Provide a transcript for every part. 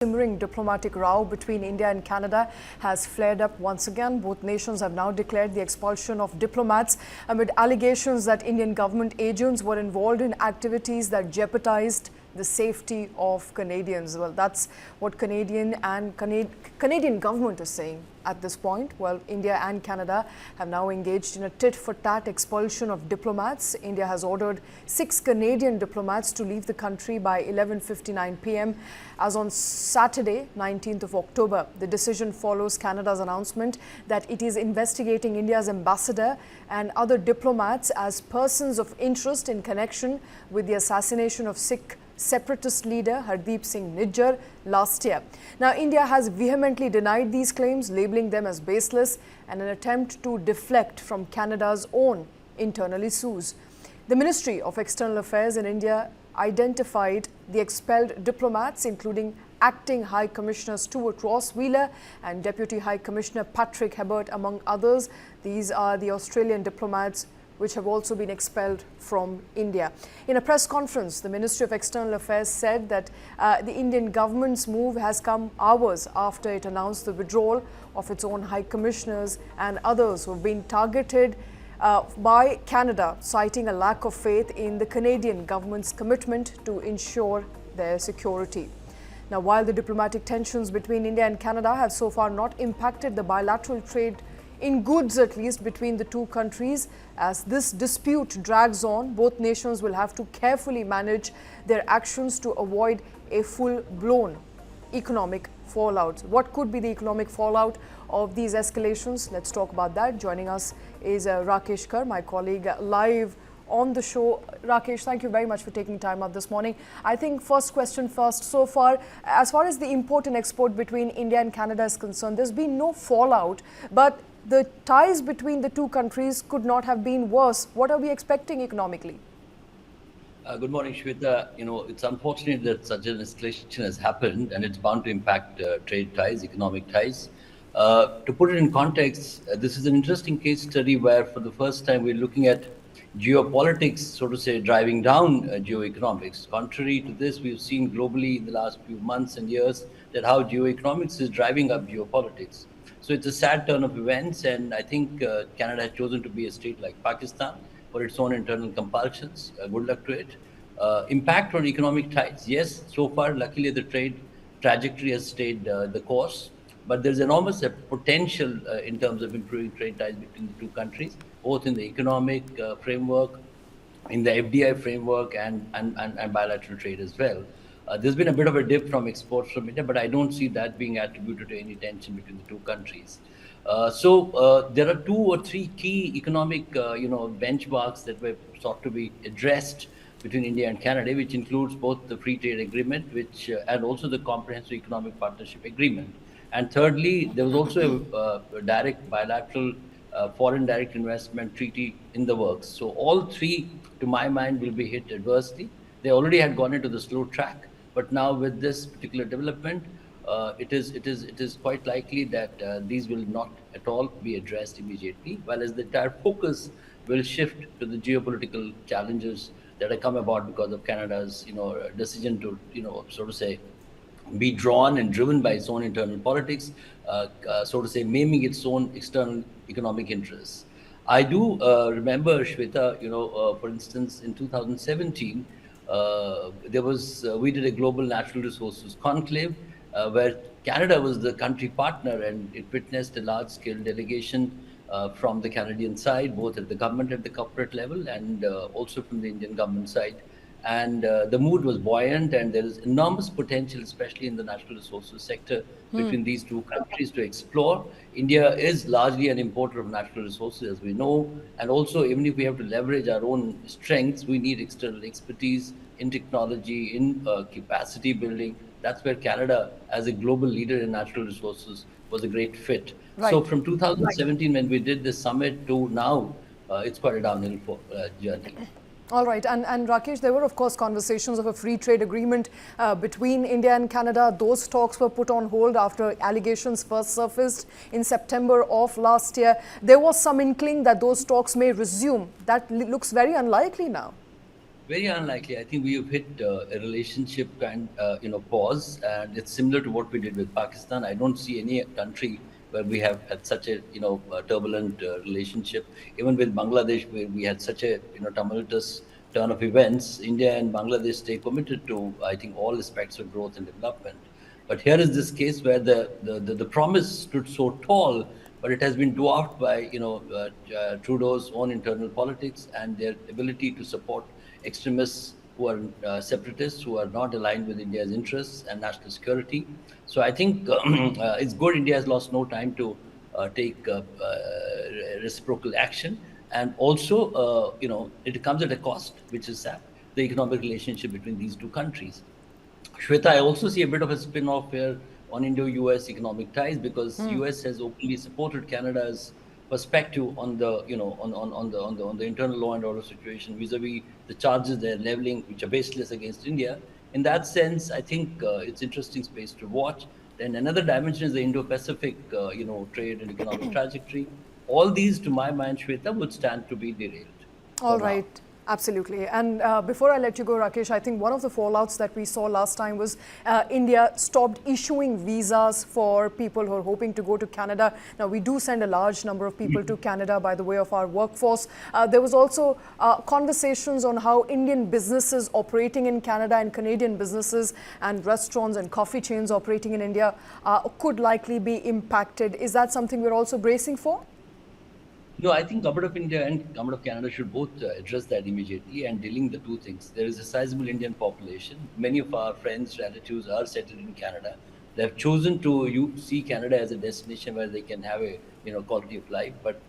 Simmering diplomatic row between India and Canada has flared up once again. Both nations have now declared the expulsion of diplomats amid allegations that Indian government agents were involved in activities that jeopardized the safety of Canadians. Well, that's what Canadian government is saying at this point. Well, India and Canada have now engaged in a tit-for-tat expulsion of diplomats. India has ordered 6 Canadian diplomats to leave the country by 11:59 p.m. as on Saturday, 19th of October. The decision follows Canada's announcement that it is investigating India's ambassador and other diplomats as persons of interest in connection with the assassination of Sikh separatist leader Hardeep Singh Nijjar last year. Now, India has vehemently denied these claims, labeling them as baseless and an attempt to deflect from Canada's own internal issues. The Ministry of External Affairs in India identified the expelled diplomats, including Acting High Commissioner Stewart Wheeler and Deputy High Commissioner Patrick Hebert, among others. These are the Australian diplomats which have also been expelled from India. In a press conference, the Ministry of External Affairs said that the Indian government's move has come hours after it announced the withdrawal of its own high commissioners and others who have been targeted by Canada, citing a lack of faith in the Canadian government's commitment to ensure their security. Now, while the diplomatic tensions between India and Canada have so far not impacted the bilateral trade in goods, at least, between the two countries, as this dispute drags on, both nations will have to carefully manage their actions to avoid a full-blown economic fallout. What could be the economic fallout of these escalations? Let's talk about that. Joining us is Rakesh Kar, my colleague, live on the show. Rakesh, thank you very much for taking time out this morning. I think first question first, so far as the import and export between India and Canada is concerned, there's been no fallout, but the ties between the two countries could not have been worse. What are we expecting economically? Good morning, Shweta. It's unfortunate that such an escalation has happened, and it's bound to impact trade ties, economic ties. To put it in context, this is an interesting case study where for the first time we're looking at geopolitics, so to say, driving down geoeconomics. Contrary to this, we've seen globally in the last few months and years that how geoeconomics is driving up geopolitics. So it's a sad turn of events, and I think Canada has chosen to be a state like Pakistan for its own internal compulsions. Good luck to it. Impact on economic ties. Yes, so far, luckily, the trade trajectory has stayed the course, but there's enormous potential in terms of improving trade ties between the two countries, both in the economic framework, in the FDI framework, and bilateral trade as well. There's been a bit of a dip from exports from India, but I don't see that being attributed to any tension between the two countries. So there are 2 or 3 key economic, benchmarks that were sought to be addressed between India and Canada, which includes both the free trade agreement, and also the comprehensive economic partnership agreement. And thirdly, there was also a direct bilateral foreign direct investment treaty in the works. So all 3, to my mind, will be hit adversely. They already had gone into the slow track, but now with this particular development, it is quite likely that these will not at all be addressed immediately, while as the entire focus will shift to the geopolitical challenges that have come about because of Canada's decision to so to say be drawn and driven by its own internal politics, so to say maiming its own external economic interests. I do remember, Shweta, for instance, in 2017. We did a global natural resources conclave where Canada was the country partner, and it witnessed a large-scale delegation from the Canadian side, both at the government at the corporate level and also from the Indian government side. And the mood was buoyant, and there is enormous potential, especially in the natural resources sector, between these two countries to explore. India is largely an importer of natural resources, as we know, and also even if we have to leverage our own strengths, we need external expertise in technology, in capacity building. That's where Canada, as a global leader in natural resources, was a great fit. Right. So from 2017, when we did this summit to now, it's quite a downhill journey. All right. And Rakesh, there were, of course, conversations of a free trade agreement between India and Canada. Those talks were put on hold after allegations first surfaced in September of last year. There was some inkling that those talks may resume. That looks very unlikely now. Very unlikely. I think we have hit a relationship pause, and it's similar to what we did with Pakistan. I don't see any country where we have had such a turbulent relationship. Even with Bangladesh, where we had such a tumultuous turn of events, India and Bangladesh stay committed to, I think, all aspects of growth and development. But here is this case where the promise stood so tall, but it has been dwarfed by Trudeau's own internal politics and their ability to support extremists who are separatists, who are not aligned with India's interests and national security. So I think it's good India has lost no time to take reciprocal action. And also, it comes at a cost, which is sad, the economic relationship between these two countries. Shweta, I also see a bit of a spin-off here on Indo-US economic ties because US has openly supported Canada's perspective on the on the internal law and order situation vis-a-vis the charges they're leveling, which are baseless against India. In that sense, I think it's interesting space to watch. Then another dimension is the Indo-Pacific, trade and economic trajectory. All these, to my mind, Shweta, would stand to be derailed. All right. Absolutely. And before I let you go, Rakesh, I think one of the fallouts that we saw last time was India stopped issuing visas for people who are hoping to go to Canada. Now, we do send a large number of people to Canada by the way of our workforce. There was also conversations on how Indian businesses operating in Canada and Canadian businesses and restaurants and coffee chains operating in India could likely be impacted. Is that something we're also bracing for? No, I think Government of India and Government of Canada should both address that immediately and dealing the two things. There is a sizable Indian population. Many of our friends, relatives are settled in Canada. They have chosen to see Canada as a destination where they can have a quality of life. But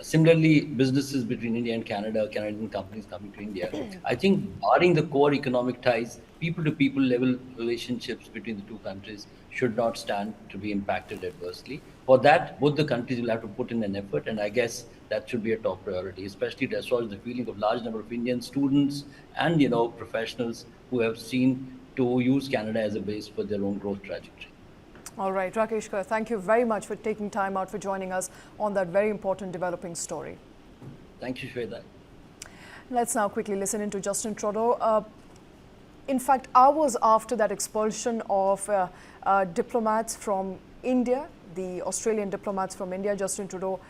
similarly, businesses between India and Canada, Canadian companies coming to India, I think barring the core economic ties, people-to-people level relationships between the two countries should not stand to be impacted adversely. For that, both the countries will have to put in an effort, and I guess that should be a top priority, especially to assuage the feeling of large number of Indian students and professionals who have seen to use Canada as a base for their own growth trajectory. All right, Rakesh, thank you very much for taking time out for joining us on that very important developing story. Thank you, Shweta. Let's now quickly listen into Justin Trudeau. In fact, hours after that expulsion of diplomats from India, the Australian diplomats from India, Justin Trudeau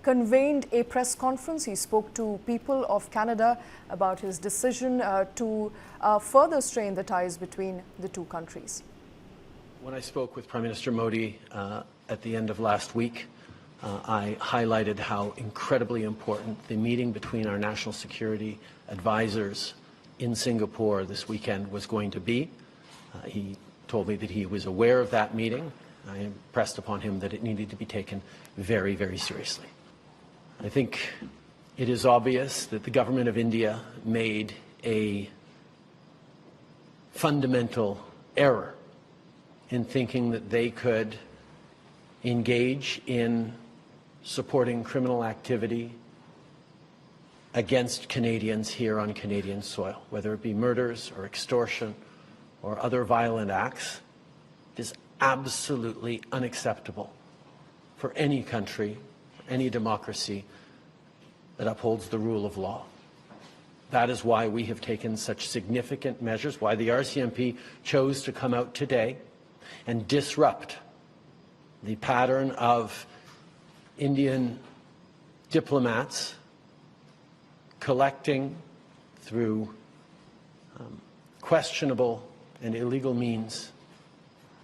convened a press conference. He spoke to people of Canada about his decision to further strain the ties between the two countries. When I spoke with Prime Minister Modi at the end of last week, I highlighted how incredibly important the meeting between our national security advisors in Singapore this weekend was going to be. He told me that he was aware of that meeting. I impressed upon him that it needed to be taken very, very seriously. I think it is obvious that the government of India made a fundamental error in thinking that they could engage in supporting criminal activity against Canadians here on Canadian soil, whether it be murders or extortion or other violent acts. It is absolutely unacceptable for any country, any democracy that upholds the rule of law. That is why we have taken such significant measures, why the RCMP chose to come out today and disrupt the pattern of Indian diplomats collecting through questionable and illegal means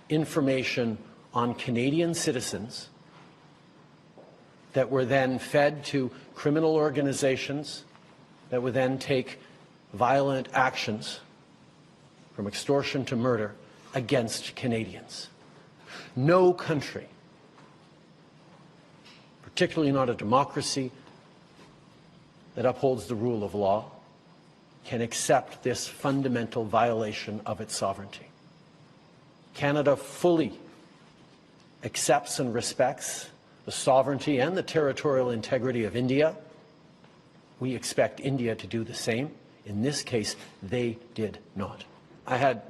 information on Canadian citizens that were then fed to criminal organizations that would then take violent actions from extortion to murder against Canadians. No country, particularly not a democracy that upholds the rule of law, can accept this fundamental violation of its sovereignty. Canada fully accepts and respects the sovereignty and the territorial integrity of India. We expect India to do the same. In this case, they did not. I had